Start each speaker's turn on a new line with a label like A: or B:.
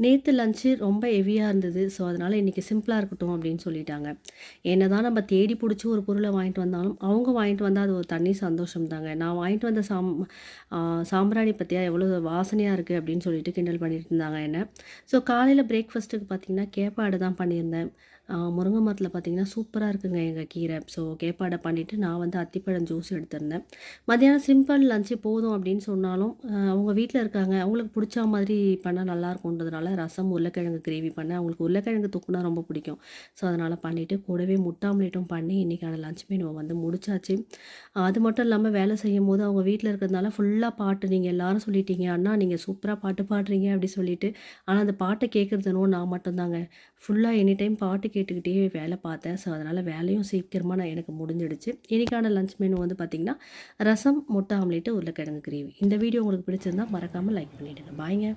A: நேத்து லஞ்ச்சு ரொம்ப ஹெவியா இருந்தது. ஸோ, அதனால இன்னைக்கு சிம்பிளா இருக்கட்டும் அப்படின்னு சொல்லிட்டாங்க. என்னதான் நம்ம தேடி புடிச்சு ஒரு பொருள வாங்கிட்டு வந்தாலும், அவங்க வாங்கிட்டு வந்தா அது ஒரு தனி சந்தோஷம் தாங்க. நான் வாங்கிட்டு வந்த ஆ சாம்பிராணி பாத்தியா எவ்வளோ வாசனையா இருக்கு அப்படின்னு சொல்லிட்டு கிண்டல் பண்ணிட்டு இருந்தாங்க என்ன. ஸோ, காலையில பிரேக்ஃபாஸ்ட்டுக்கு பார்த்தீங்கன்னா, கேப்பாடு தான் பண்ணியிருந்தேன். முருங்க மரத்தில பார்த்தீங்கன்னா, சூப்பரா இருக்குங்க எங்க கீரை. ஸோ, கேப்பாட பண்ணிட்டு நான் வந்து அத்திப்பழம் ஜூஸ் எடுத்திருந்தேன். மதியானம் சிம்பிள் லஞ்ச் போதும் அப்படின்னு சொன்னாலும், அவங்க வீட்ல இருக்காங்க. அவங்களுக்கு புடிச்ச மாதிரி பண்ணா நல்லாயிருக்குன்றதுனால ரசம், உருளைக்கிழங்கு கிரேவி பண்ணேன். அவங்களுக்கு உருளைக்கிழங்கு தொக்குனா ரொம்ப பிடிக்கும். ஸோ, அதனால பண்ணிட்டு கூடவே முட்டை ஆம்லேட்டும் பண்ணி இன்னைக்கான லஞ்ச் மெனுவ வந்து முடிச்சாச்சு. அது மட்டும் இல்லாம வேலை செய்யும்போது அவங்க வீட்ல இருக்கிறதுனால ஃபுல்லா பாட்டு. நீங்க எல்லாரும் சொல்லிட்டீங்க, "அண்ணா நீங்க சூப்பரா பாட்டு பாடுறீங்க" அப்படி சொல்லிட்டு. ஆனா அந்த பாட்ட கேட்கறது என்னவோ நான் மட்டும் தாங்க. ஃபுல்லா எனி டைம் பாட்டு கேட்டுக்கிட்டே வேலை பார்த்தேன். ஸோ, அதனால வேலையும் சீக்கிரமா எனக்கு முடிஞ்சிடுச்சு. இன்னைக்கான லஞ்ச் மெனு வந்து பார்த்தீங்கன்னா, ரசம், முட்டை ஆம்லேட்டு, உருளைக்கிழங்கு கிரேவி. இந்த வீடியோ உங்களுக்கு பிடிச்சிருந்தா மறக்காம லைக் பண்ணிடுங்க. பாய்ங்க.